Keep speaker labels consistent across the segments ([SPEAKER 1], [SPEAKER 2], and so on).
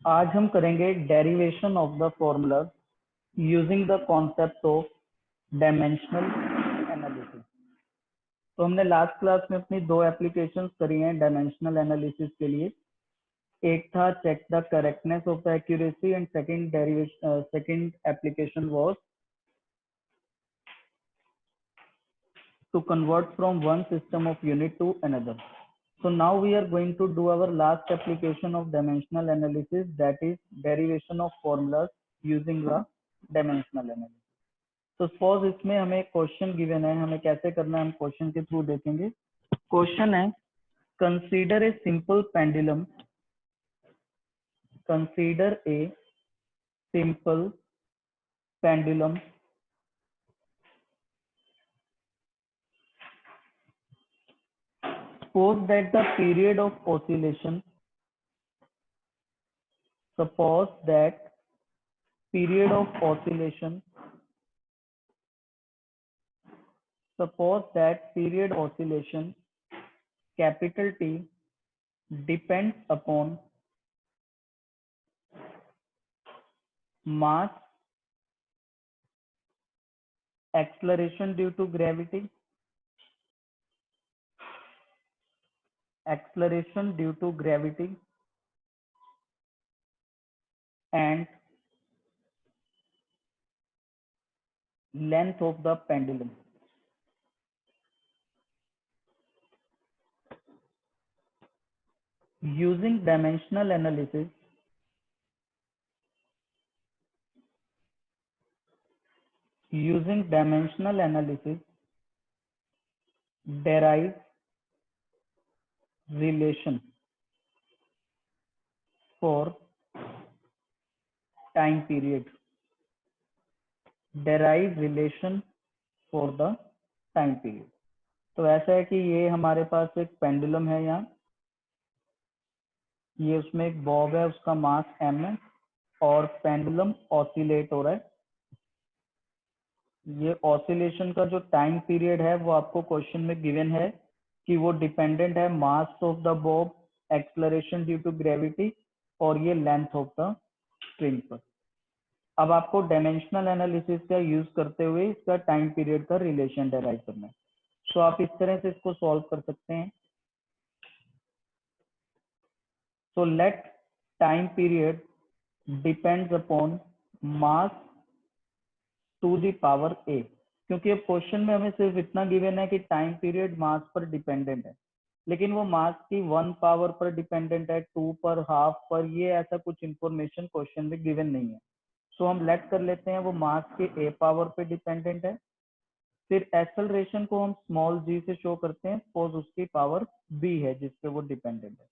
[SPEAKER 1] आज हम करेंगे derivation of the formula using the concept of dimensional analysis. तो हमने लास्ट क्लास में अपनी दो एप्लीकेशंस करी हैं डायमेंशनल एनालिसिस के लिए। एक था check the correctness of the accuracy and second application was to convert from one system of unit to another. So now we are going to do our last application of dimensional analysis, that is derivation of formulas using the dimensional analysis. तो suppose इसमें हमें question given है, हमें कैसे करना है हम question के थ्रू देखेंगे। क्वेश्चन है consider a simple pendulum suppose that the period of oscillation capital T depends upon mass, acceleration due to gravity, and length of the pendulum. Using dimensional analysis, derive relation for time period. तो ऐसा है कि ये हमारे पास एक pendulum है, यहाँ ये उसमें एक बॉब है, उसका मास m है और पेंडुलम ऑसिलेट हो रहा है। ये ऑसिलेशन का जो टाइम पीरियड है वो आपको क्वेश्चन में गिवन है कि वो डिपेंडेंट है mass of the bob, acceleration due to gravity और ये लेंथ ऑफ द स्ट्रिंग पर। अब आपको डायमेंशनल एनालिसिस का यूज करते हुए इसका टाइम पीरियड का रिलेशन डेराइव करना है। तो आप इस तरह से इसको सॉल्व कर सकते हैं। So let time period depends upon mass to the power a, क्योंकि अब क्वेश्चन में हमें सिर्फ इतना गिवन है कि टाइम पीरियड मास पर डिपेंडेंट है, लेकिन वो मास की 1 पावर पर डिपेंडेंट है, 2 पर, हाफ पर, ये ऐसा कुछ इंफॉर्मेशन क्वेश्चन में गिवन नहीं है। सो हम लेट कर लेते हैं वो मास के a पावर पे डिपेंडेंट है। फिर एक्सेलरेशन को हम स्मॉल g से शो करते हैं, सपोज उसकी पावर b है जिसपे वो डिपेंडेंट है,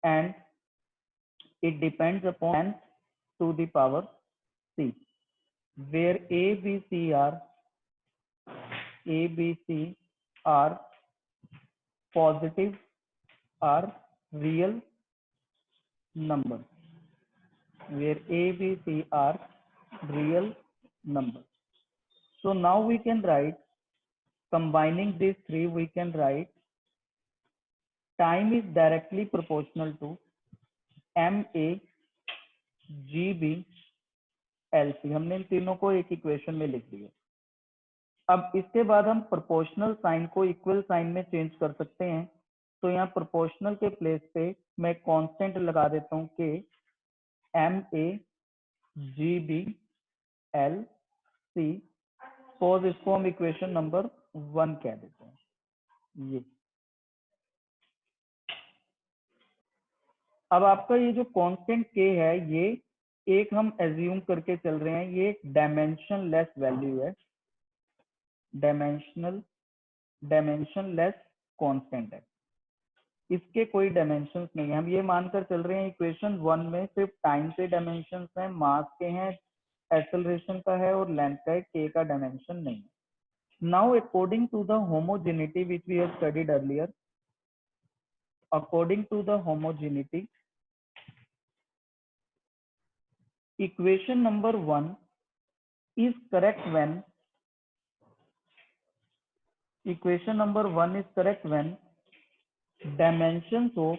[SPEAKER 1] and it depends upon length to the power c, where a b c are positive, are real numbers, so now we can write, combining these three, we can write time is directly proportional to ma gb lc। हमने इन तीनों को एक equation में लिख दिया। अब इसके बाद हम प्रोपोर्शनल साइन को इक्वल साइन में चेंज कर सकते हैं। तो यहाँ प्रोपोर्शनल के प्लेस पे मैं कांस्टेंट लगा देता हूँ कि ma gb lc, सपोज इसको हम इक्वेशन नंबर 1 कह देते हैं। ये अब आपका ये जो कांस्टेंट k है, ये एक हम एज्यूम करके चल रहे हैं, ये डायमेंशन लेस वैल्यू है, डायमेंशन लेस कांस्टेंट है, इसके कोई डायमेंशंस नहीं है। हम ये मानकर चल रहे हैं इक्वेशन 1 में सिर्फ टाइम के डायमेंशंस हैं, मास के हैं, एक्सेलरेशन का है और लेंथ का है, k का डायमेंशन नहीं है। Now according to the homogeneity which we have studied earlier, according to the homogeneity, equation number 1 is correct when dimensions of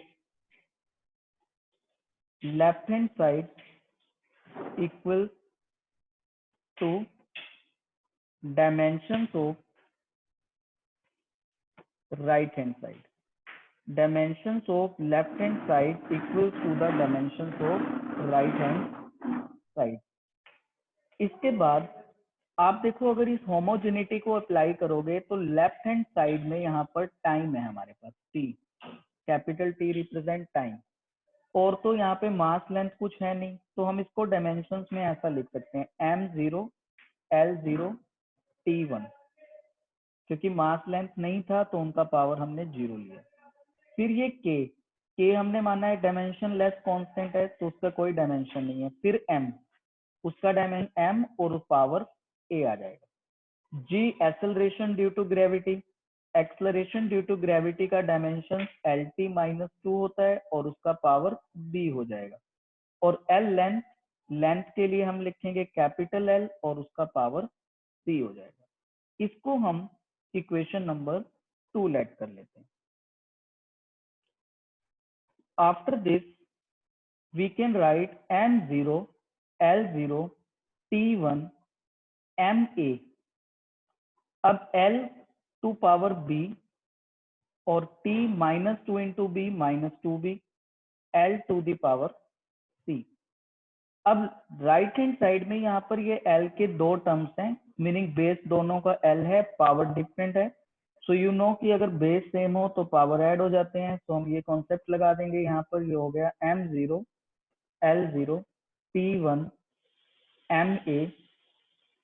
[SPEAKER 1] left hand side equals to dimensions of right hand side. Dimensions of left hand side equals to the dimensions of right hand side. इसके बाद आप देखो, अगर इस homogeneity को apply करोगे तो left hand side में यहाँ पर टाइम है हमारे पास T, capital T represent time, और तो यहाँ पे मास लेंथ कुछ है नहीं, तो हम इसको डायमेंशंस में ऐसा लिख सकते हैं m0 l0 t1, क्योंकि मास लेंथ नहीं था तो उनका पावर हमने 0 लिया। फिर ये k हमने माना है डायमेंशन लेस कांस्टेंट है, तो उसका कोई डायमेंशन नहीं है। फिर m, उसका डायमेंशन m और पावर a आ जाएगा। g acceleration due to gravity, acceleration due to gravity का डायमेंशन lt - 2 होता है और उसका पावर b हो जाएगा। और l लेंथ, लेंथ के लिए हम लिखेंगे कैपिटल L और उसका पावर c हो जाएगा। इसको हम इक्वेशन नंबर 2 लेट कर लेते हैं। After this we can write m0 l0 t1 ma। अब l टू पावर b और t -2 into b -2b, l to the power c। अब राइट हैंड साइड में यहाँ पर ये l के दो टर्म्स हैं, मीनिंग बेस दोनों का l है, पावर डिफरेंट है। सो यू नो कि अगर बेस सेम हो तो पावर ऐड हो जाते हैं, तो हम ये कॉन्सेप्ट लगा देंगे यहाँ पर। ये हो गया m0 l0 t1 ma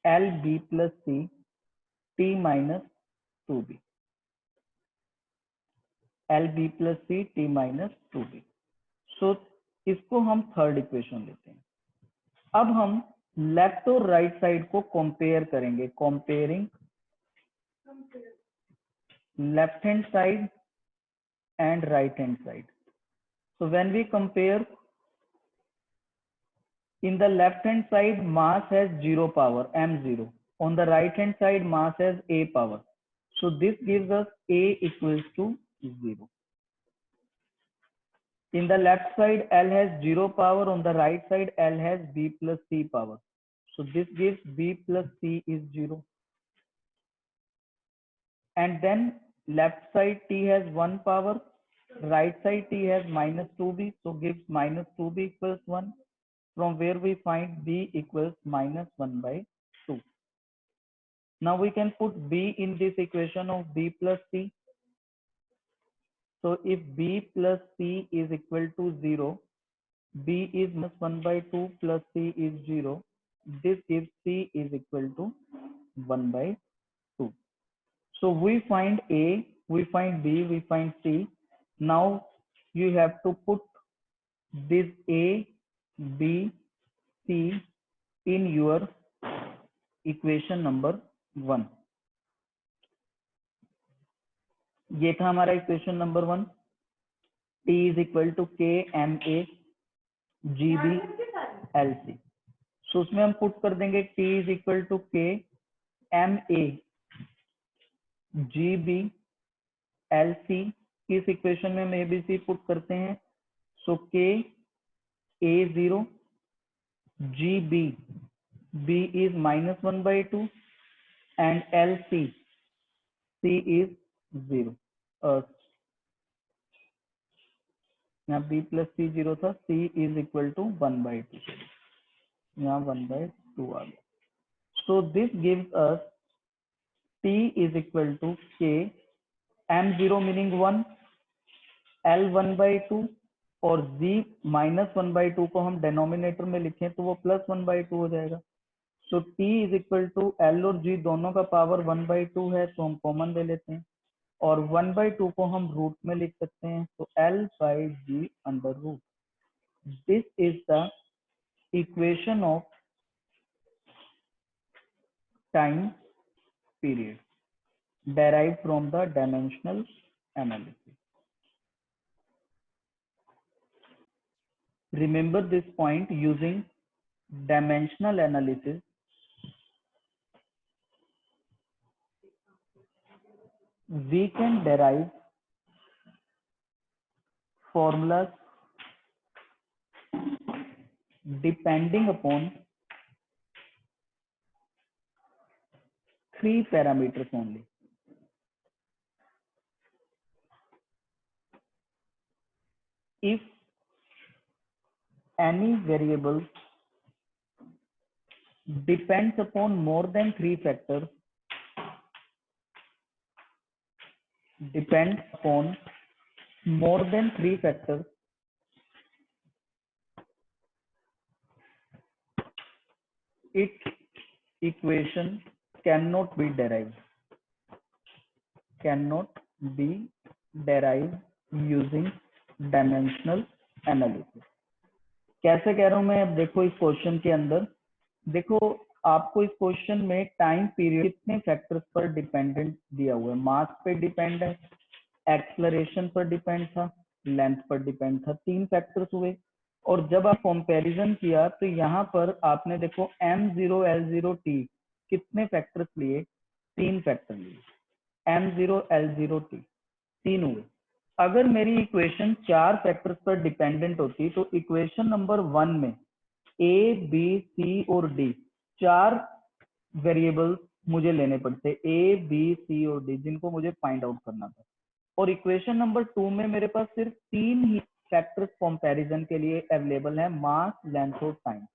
[SPEAKER 1] lb plus c t minus 2b, lb plus c t minus 2b। सो इसको हम थर्ड इक्वेशन लेते हैं। अब हम लेफ्ट और राइट साइड को कंपेयर करेंगे, comparing left hand side and right hand side. So when we compare, in the left hand side mass has 0 power m0, on the right hand side mass has a power, so this gives us a equals to 0. In the left side L has 0 power, on the right side L has b plus c power, so this gives b plus c is 0. And then left side t has 1 power, right side t has -2b, so gives -2b equals 1, from where we find b equals -1/2. Now we can put b in this equation of b plus c. So if b plus c is equal to 0, b is -1/2 plus c is 0, this gives c is equal to 1/2. So we find a, we find b, we find c. Now you have to put this a, b, c in your equation number 1। ये था हमारा equation number 1। T is equal to k m a g b l c. So उसमें हम put कर देंगे T is equal to k m a g b l c. इस equation में हम ए बी सी पुट करते हैं। सो के ए 0 G B b is -1/2 and LC C is 0। यहाँ b plus c 0 था, c is equal to 1/2, यहाँ 1/2 आ गया। So this gives us t is equal to k m0 meaning 1, l 1/2 और g -1/2 को हम डिनोमिनेटर में लिखें तो वो +1/2 हो जाएगा। So t is equal to l और g दोनों का पावर 1/2 है, तो हम कॉमन ले लेते हैं और 1/2 को हम रूट में लिख सकते हैं, तो l/g under root. This is the equation of time period derived from the dimensional analysis. Remember this point, using dimensional analysis we can derive formulas depending upon 3 parameters only. If any variable depends upon more than 3 factors, depends upon more than 3 factors, its equation cannot be derived. Cannot be derived using dimensional analysis. कैसे कह रहा हूं मैं? अब देखो इस question के अंदर, देखो आपको इस क्वेश्चन में टाइम पीरियड कितने फैक्टर्स पर डिपेंडेंट दिया हुआ है। मास पे डिपेंड है, एक्सलरेशन पर डिपेंड था, लेंथ पर डिपेंड था, 3 फैक्टर्स हुए। और जब आप कंपैरिजन किया तो यहाँ पर आपने देखो m0 l0 t कितने फैक्टर्स लिए? 3 फैक्टर लिए, m0 l0 t 3 हुए। अगर मेरी इक्वेशन 4 फैक्टर्स पर डिपेंडेंट होती तो इक्वेशन नंबर 1 में ए बी सी और डी 4 वेरिएबल्स मुझे लेने पड़ते, ए बी सी और डी, जिनको मुझे फाइंड आउट करना था। और इक्वेशन नंबर 2 में मेरे पास सिर्फ 3 ही फैक्टर्स कंपैरिजन के लिए अवेलेबल है, मास, लेंथ और टाइम।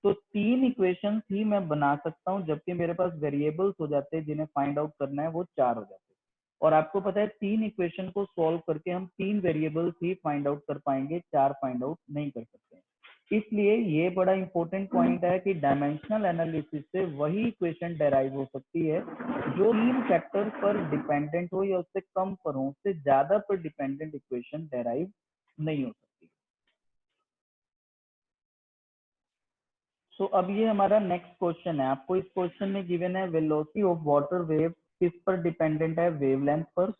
[SPEAKER 1] तो 3 इक्वेशंस ही मैं बना सकता हूं, जबकि मेरे पास वेरिएबल्स हो जाते हैं जिन्हें फाइंड आउट करना है, वो 4 हो जाते हैं। और आपको पता है 3 इक्वेशन को सॉल्व करके हम 3 वेरिएबल्स ही फाइंड आउट कर पाएंगे, 4 फाइंड आउट नहीं कर सकते। इसलिए ये बड़ा इंपॉर्टेंट पॉइंट है कि डायमेंशनल एनालिसिस से वही इक्वेशन डेराइव हो सकती है जो 3 फैक्टर पर डिपेंडेंट हो या उससे कम पर हो, उससे ज्यादा पर डिपेंडेंट इक्वेशन डेराइव नहीं हो सकती। सो अब ये हमारा नेक्स्ट क्वेश्चन है। आपको इस क्वेश्चन में गिवन है वेलोसिटी ऑफ वाटर वेव किस पर डिपेंडेंट है? वेवलेंथ पर,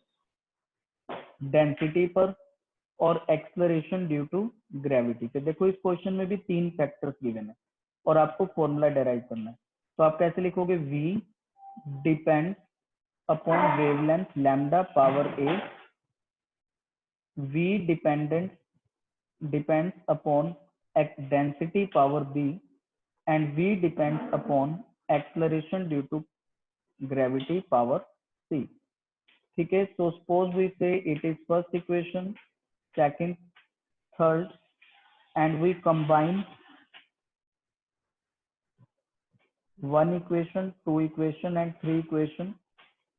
[SPEAKER 1] डेंसिटी पर और एक्सलरेशन ड्यू टू ग्रेविटी पे। देखो इस क्वेश्चन में भी 3 फैक्टर्स गिवन है और आपको फॉर्मूला डेराइव करना है। तो आप कैसे लिखोगे? v depends upon wavelength lambda power a, v depends upon density power b, and v depends upon acceleration due to gravity power c. ठीक है, so suppose we say it is first equation, second, third, and we combine one equation, two equation and three equation.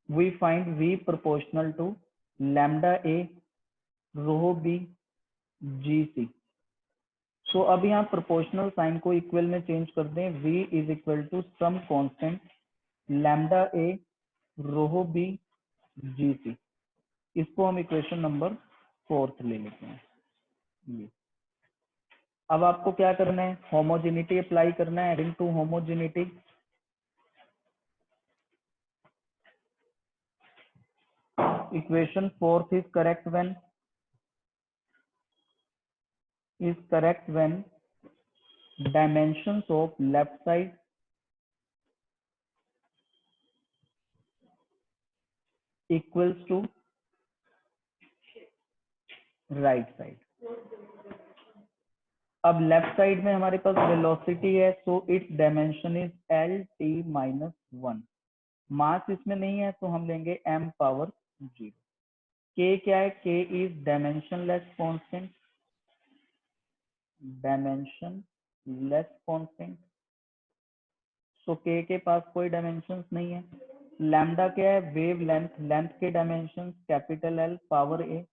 [SPEAKER 1] We find v proportional to lambda a, rho b, gc. So अब यहाँ proportional sign को equal में change कर दें, v is equal to some constant lambda a rho b g c. इसको हम equation number 4 ले लेते हैं। ये अब आपको क्या करना है? होमोजेनिटी अप्लाई करना है, adding to homogeneity. Equation 4 is correct when dimensions of left side equals to right side. अब लेफ्ट साइड में हमारे पास वेलोसिटी है, so its dimension is L T minus 1। Mass इसमें नहीं है तो हम लेंगे m पावर 0। k क्या है? k is dimensionless constant, dimensionless constant, so k के पास कोई डायमेंशंस नहीं है। लैम्डा क्या है? वेव लेंथ, लेंथ के dimension capital L power a।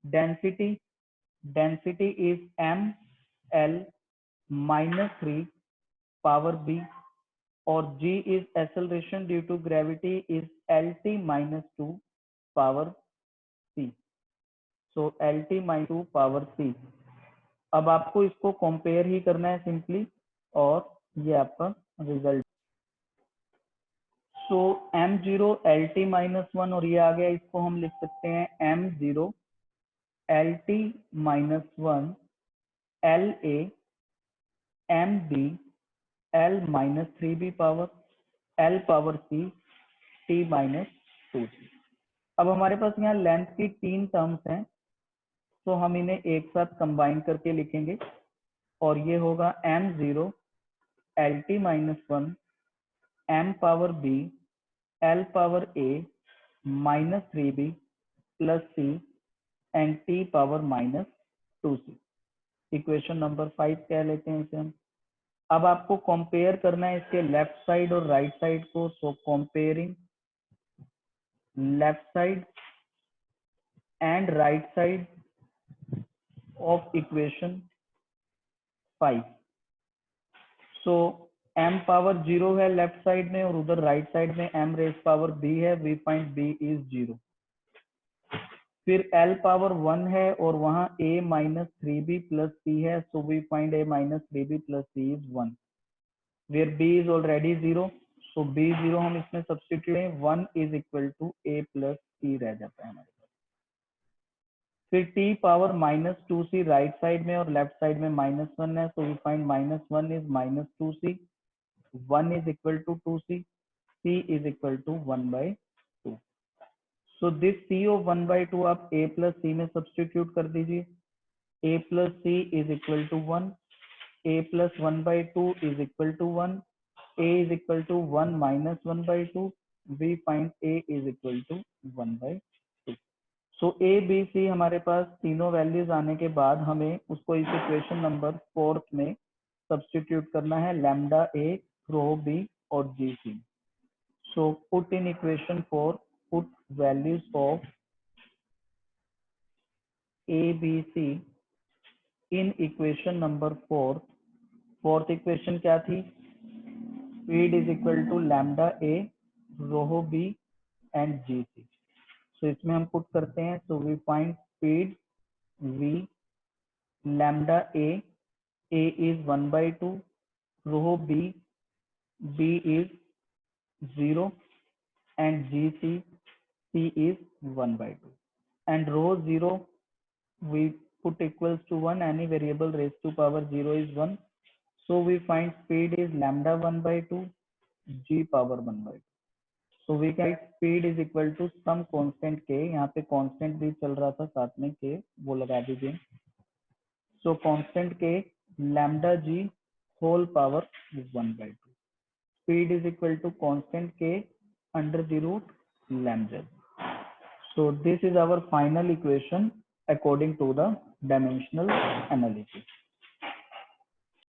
[SPEAKER 1] Density, density is m l minus 3 power b, और g is acceleration due to gravity is lt minus 2 power c, so lt minus 2 power c। अब आपको इसको compare ही करना है simply, और ये आपका result. सो m0 lt minus 1 और ये आ गया, इसको हम लिख सकते हैं m0 lt minus 1 la mb l minus 3b power l power c t minus 2c। अब हमारे पास यहाँ लेंथ की 3 टर्म्स हैं, तो हम इन्हें एक साथ कंबाइन करके लिखेंगे, और ये होगा m0 lt minus 1 m power b l power a minus 3b plus c and t power minus 2c। Equation number 5 कह लेते हैं इसे हम। अब आपको कंपेयर करना है इसके लेफ्ट साइड और राइट साइड को। So comparing left side and right side of equation 5। So m power 0 है लेफ्ट साइड में और उधर राइट साइड में m रेज पावर b है। We find b is 0। फिर l पावर 1 है और वहां a minus 3b plus c है। So we find a minus 3b plus c is 1 where b is already 0। So b 0 हम इसमें substitute करें 1 is equal to a plus c रह जाता है हमारे पास। फिर t power minus 2c right side में और लेफ्ट साइड में माइनस 1 है। So we find minus 1 is minus 2c 1 is equal to 2c c is equal to 1 by 2। So this c of 1 by 2 आप a प्लस c में substitute कर दीजिए। a plus c is equal to 1 a plus 1 by 2 is equal to 1 a is equal to 1 minus 1 by 2 we find a is equal to 1 by 2। So a b c हमारे पास तीनों values आने के बाद हमें उसको इस इक्वेशन नंबर 4 में substitute करना है लैम्डा a रो b और g c. So put in equation 4 put values of a b c in equation number 4। Fourth equation क्या थी? Speed is equal to lambda a rho b and g c. So इसमें हम put करते हैं। So we find speed v lambda a is 1 by 2 rho b is 0 and g c is 1 by 2 and rho 0 we put equals to 1 any variable raised to power 0 is 1। so we find speed is lambda 1 by 2 g power 1 by 2। so we can write speed is equal to some constant k। यहाँ पे constant भी चल रहा था साथ में k, वो लगा दीजिए। so constant k lambda g whole power 1 by 2। speed is equal to constant k under the root lambda। so this is our final equation according to the dimensional analysis।